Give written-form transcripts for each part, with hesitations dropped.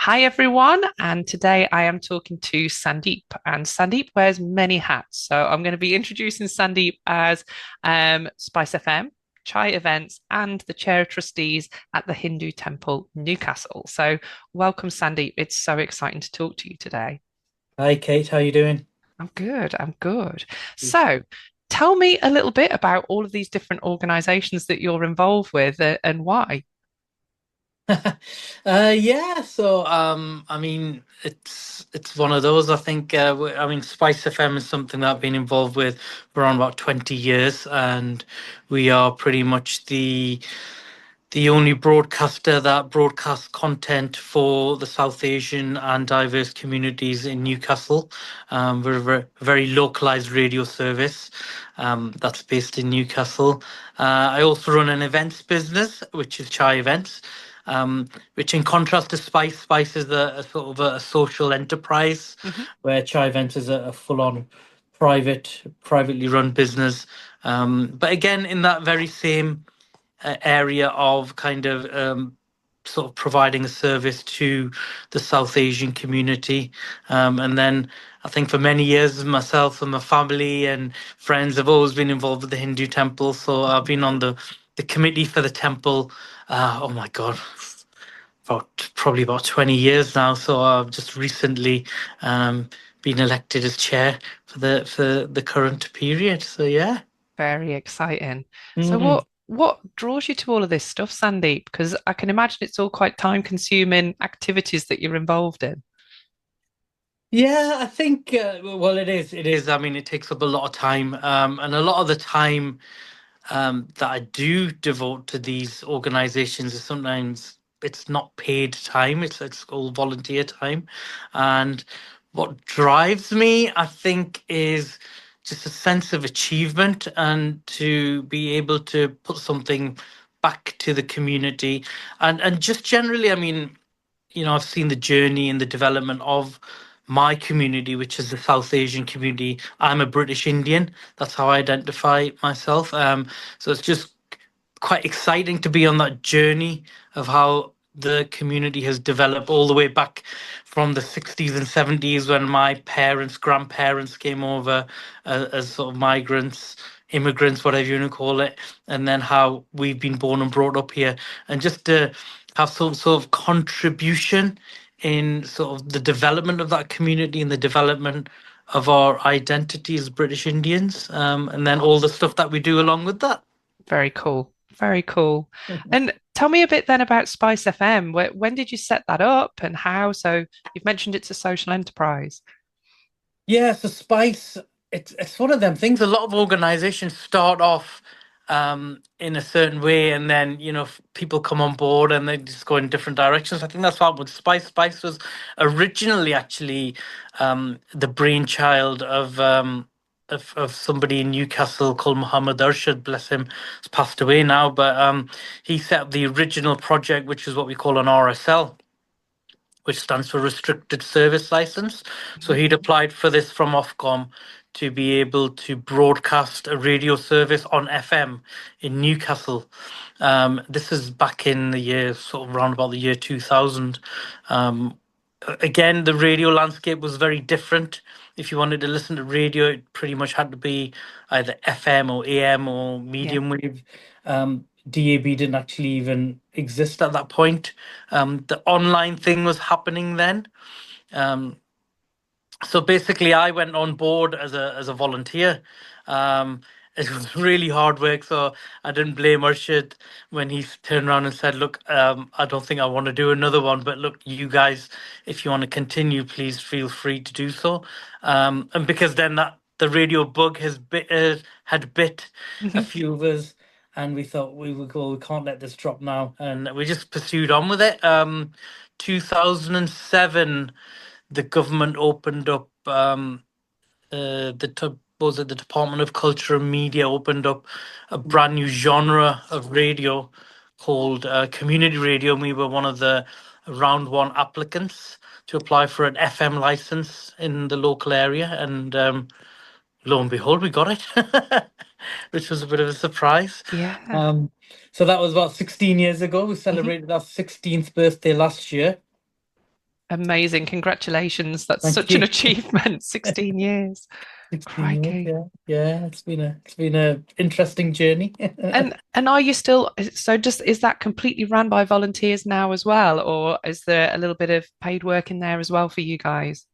Hi, everyone. And today I am talking to Sandeep, and Sandeep wears many hats. So I'm going to be introducing Sandeep as Spice FM, Chai Events, and the Chair of Trustees at the Hindu Temple Newcastle. So welcome, Sandeep. It's so exciting to talk to you today. Hi Kate, how you doing? I'm good. I'm good. So tell me a little bit about all of these different organizations that you're involved with and why. I mean, it's one of those. I think. I mean, Spice FM is something that I've been involved with for around about 20 years, and we are pretty much the only broadcaster that broadcasts content for the South Asian and diverse communities in Newcastle. We're a very localized radio service that's based in Newcastle. I also run an events business, which is Chai Events, which in contrast to Spice is a sort of a social enterprise, Hmm. where Chai Events is a full-on privately run business. But again, in that very same area of kind of sort of providing a service to the South Asian community. And then I think for many years, myself and my family and friends have always been involved with the Hindu temple. So I've been on the committee for the temple. Oh my God. Probably about 20 years now. So I've just recently been elected as chair for the current period. So yeah. Very exciting. So Mhm. what draws you to all of this stuff, Sandeep? Because I can imagine it's all quite time-consuming activities that you're involved in. Yeah, I think, well, it is. It is. I mean, it takes up a lot of time. And a lot of the time that I do devote to these organizations is sometimes it's not paid time, it's all volunteer time. And what drives me, I think, is just a sense of achievement and to be able to put something back to the community. And just generally, I mean, I've seen the journey and the development of my community, which is the South Asian community. I'm a British Indian. That's how I identify myself. So it's just quite exciting to be on that journey of how the community has developed all the way back from the 60s and 70s when my parents, grandparents came over as sort of migrants, immigrants, whatever you want to call it, and then how we've been born and brought up here, and just to have some sort of contribution in sort of the development of that community and the development of our identity as British Indians, and then all the stuff that we do along with that. Very cool. Very cool. And tell me a bit then about Spice FM. When did you set that up and how? So you've mentioned it's a social enterprise. Yeah, so Spice, it's one of them things. A lot of organizations start off in a certain way, and then people come on board and they just go in different directions. I think that's what with Spice. Spice was originally actually the brainchild of somebody in Newcastle called Muhammad Arshad, bless him, has passed away now. But he set up the original project, which is what we call an RSL, which stands for Restricted Service License. So Mhm. he'd applied for this from Ofcom to be able to broadcast a radio service on FM in Newcastle. This is back in the year, sort of around about the year 2000. Um, Again, the radio landscape was very different. If you wanted to listen to radio, it pretty much had to be either FM or AM or Yeah. medium wave. DAB didn't actually even exist at that point. The online thing was happening then. Um, so basically, I went on board as a volunteer. Um, it was really hard work, so I didn't blame Arshid when he turned around and said, "Look, I don't think I want to do another one, but look, you guys, if you want to continue, please feel free to do so." And because then that the radio bug had bit a Mhm. few of us, and we thought we can't let this drop now, and we just pursued on with it. 2007 the government opened up was it the Department of Culture and Media opened up a brand new genre of radio called community radio, and we were one of the round one applicants to apply for an FM license in the local area, and lo and behold, we got it, which was a bit of a surprise. Yeah. Um, so that was about 16 years ago. We Mhm. celebrated our 16th birthday last year. Amazing. Congratulations. That's Thank such an you. achievement. 16 years. 16 years, Crikey. yeah. Yeah, it's been a interesting journey. And are you still so just is that completely run by volunteers now as well, or is there a little bit of paid work in there as well for you guys?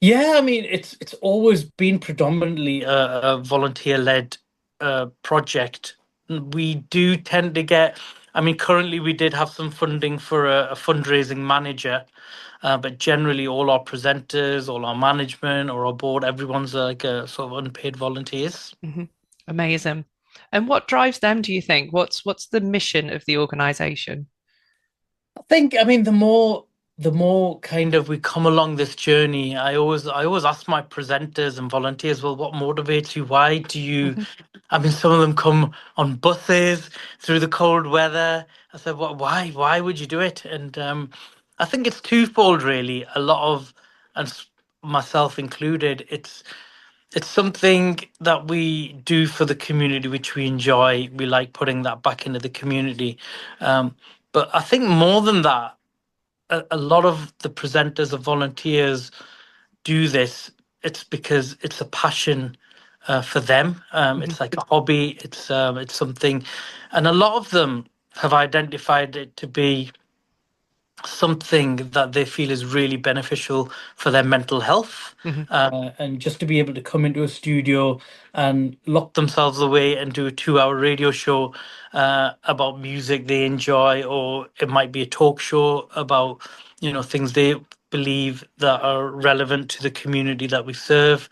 Yeah, I mean, it's always been predominantly a volunteer-led project. We do tend to get, I mean, currently we did have some funding for a fundraising manager, but generally all our presenters, all our management, or our board, everyone's like a sort of unpaid volunteers. Hmm. Amazing. And what drives them, do you think? What's the mission of the organization? I think, I mean, the more kind of we come along this journey, I always ask my presenters and volunteers, well, what motivates you? Why do you, Hmm. I mean, some of them come on buses through the cold weather. I said, what, why would you do it? And I think it's twofold, really. A lot of, and myself included, it's something that we do for the community, which we enjoy. We like putting that back into the community. Um, but I think more than that, a lot of the presenters or volunteers do this. It's because it's a passion for them. Hmm. It's like a hobby. It's something, and a lot of them have identified it to be something that they feel is really beneficial for their mental health. Hmm. And just to be able to come into a studio and lock themselves away and do a 2 hour radio show about music they enjoy, or it might be a talk show about, things they believe that are relevant to the community that we serve.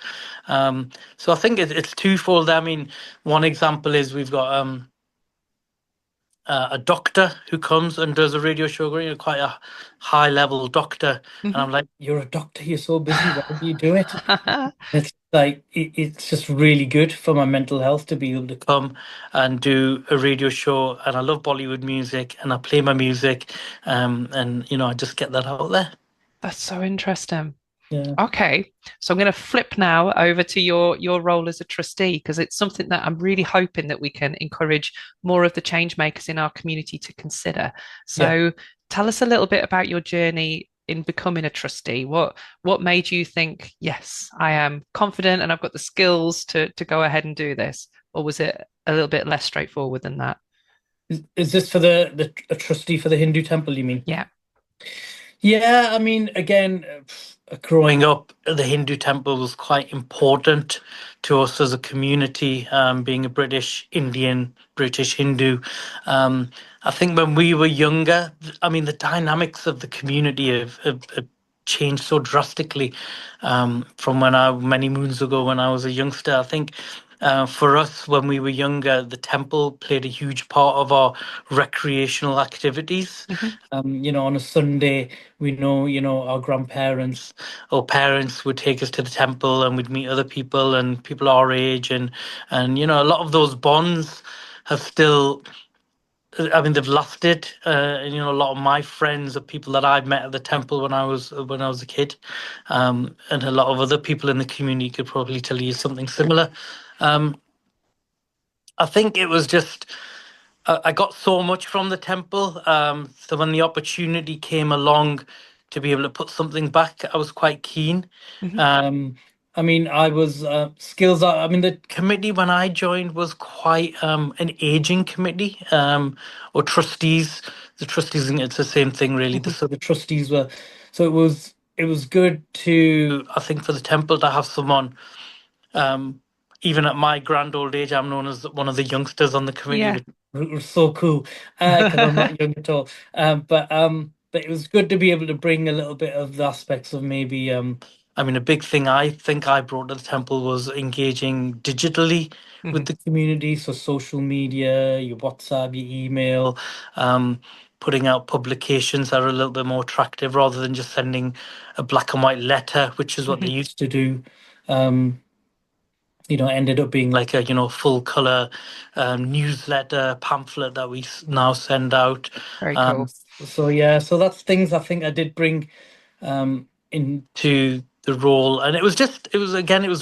So I think it's twofold. I mean, one example is we've got a doctor who comes and does a radio show, quite a high level doctor. And Hmm. I'm like, you're a doctor, you're so busy, why do you do it? It's like, it's just really good for my mental health to be able to come and do a radio show. And I love Bollywood music and I play my music. And, I just get that out there. That's so interesting. Yeah. Okay, so I'm going to flip now over to your role as a trustee because it's something that I'm really hoping that we can encourage more of the change makers in our community to consider. Yeah. So tell us a little bit about your journey in becoming a trustee. What made you think, yes, I am confident and I've got the skills to go ahead and do this? Or was it a little bit less straightforward than that? Is this for the a trustee for the Hindu temple, you mean? Yeah. Yeah, I mean, again, growing up, the Hindu temple was quite important to us as a community, being a British Hindu. Um, I think when we were younger, I mean, the dynamics of the community have changed so drastically from many moons ago when I was a youngster. I think for us, when we were younger, the temple played a huge part of our recreational activities. Hmm. On a Sunday, we know, our grandparents or parents would take us to the temple and we'd meet other people and people our age and a lot of those bonds have still, I mean, they've lasted. A lot of my friends are people that I've met at the temple when I was a kid, and a lot of other people in the community could probably tell you something similar. Um, I think it was just I got so much from the temple. So when the opportunity came along to be able to put something back, I was quite keen. Hmm. Um, I mean, I was skills. I mean, the committee when I joined was quite an aging committee, or trustees. The trustees, it's the same thing, really. The trustees were, so it was good to, I think, for the temple to have someone. Um, Even at my grand old age, I'm known as one of the youngsters on the committee, Yeah. which was so cool because I'm not young at all. But it was good to be able to bring a little bit of the aspects of maybe. I mean, a big thing I think I brought to the temple was engaging digitally with Hmm. the community. So social media, your WhatsApp, your email, putting out publications that are a little bit more attractive rather than just sending a black and white letter, which is what they Hmm. used to do. Um, ended up being like a, full color newsletter pamphlet that we now send out. Very Um, cool. so yeah, so that's things I think I did bring into the role, and it was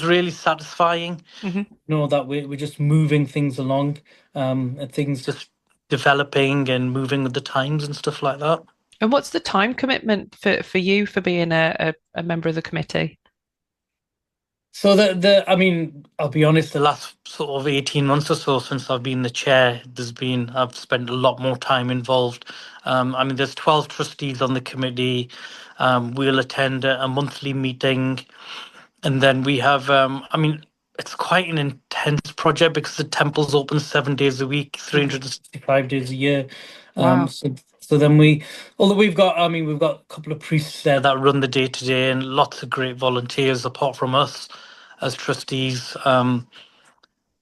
really satisfying. Hmm. That we're just moving things along, and things just developing and moving with the times and stuff like that. And what's the time commitment for you for being a member of the committee? So I mean, I'll be honest, the last sort of 18 months or so since I've been the chair, I've spent a lot more time involved. I mean, there's 12 trustees on the committee. We'll attend a monthly meeting. And then we have, I mean, it's quite an intense project because the temple's open 7 days a week, Mhm. 365 days a year. Wow. So then although we've got a couple of priests there that run the day to day and lots of great volunteers apart from us as trustees.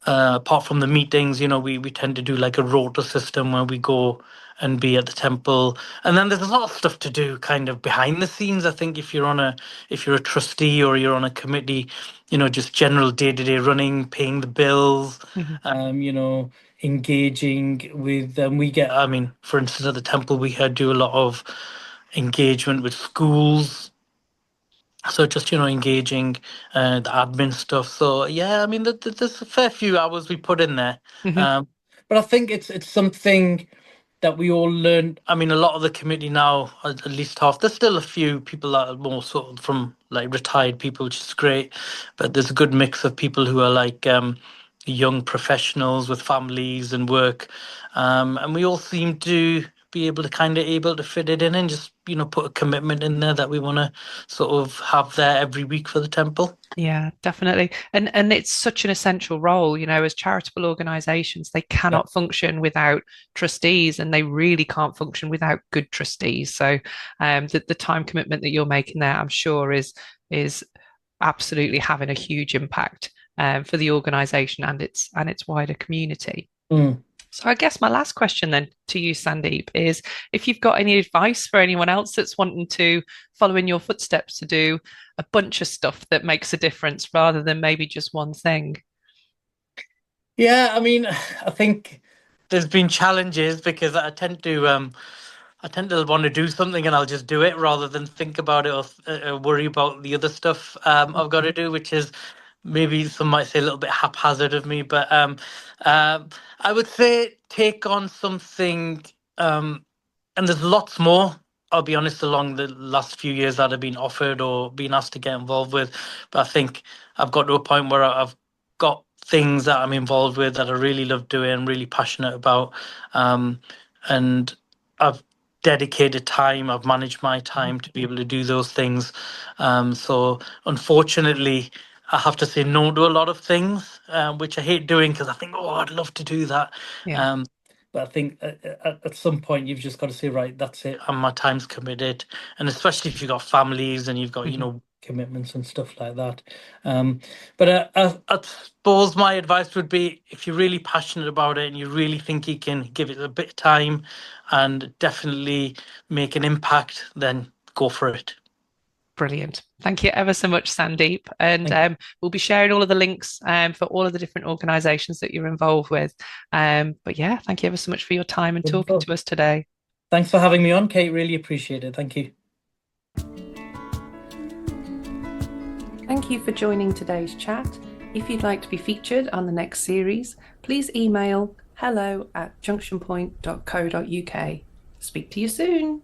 Apart from the meetings, we tend to do like a rota system where we go and be at the temple. And then there's a lot of stuff to do kind of behind the scenes. I think if you're a trustee or you're on a committee, just general day-to-day running, paying the bills, Mhm. engaging with I mean, for instance, at the temple we had do a lot of engagement with schools, so just engaging the admin stuff. So yeah, I mean, there's a fair few hours we put in there. Mhm. But I think it's something that we all learn. I mean, a lot of the committee now, at least half. There's still a few people that are more sort of from like retired people, which is great. But there's a good mix of people who are like young professionals with families and work, and we all seem to be able to fit it in and just put a commitment in there that we want to sort of have there every week for the temple. Yeah, definitely. And it's such an essential role, as charitable organizations, they Yeah. cannot function without trustees and they really can't function without good trustees. So the time commitment that you're making there, I'm sure is absolutely having a huge impact for the organization and its wider community. Mm. So I guess my last question then to you, Sandeep, is if you've got any advice for anyone else that's wanting to follow in your footsteps to do a bunch of stuff that makes a difference rather than maybe just one thing. Yeah, I mean, I think there's been challenges because I tend to want to do something and I'll just do it rather than think about it or worry about the other stuff I've got to do, which is maybe some might say a little bit haphazard of me, but um, I would say take on something, and there's lots more. I'll be honest, along the last few years that I've been offered or been asked to get involved with, but I think I've got to a point where I've got things that I'm involved with that I really love doing, I'm really passionate about, and I've dedicated time, I've managed my time to be able to do those things. So unfortunately, I have to say no to a lot of things, which I hate doing because I think, oh, I'd love to do that. Yeah. Um, but I think at some point you've just got to say, right, that's it, and my time's committed. And especially if you've got families and you've got, Mhm. commitments and stuff like that. Um, but I suppose my advice would be if you're really passionate about it and you really think you can give it a bit of time and definitely make an impact, then go for it. Brilliant. Thank you ever so much, Sandeep. And Thank we'll be sharing all of the links for all of the different organizations that you're involved with. But yeah, thank you ever so much for your time and talking you. to us today. Thanks for having me on, Kate. Really appreciate it. Thank you. Thank you for joining today's chat. If you'd like to be featured on the next series, please email hello@junctionpoint.co.uk. Speak to you soon.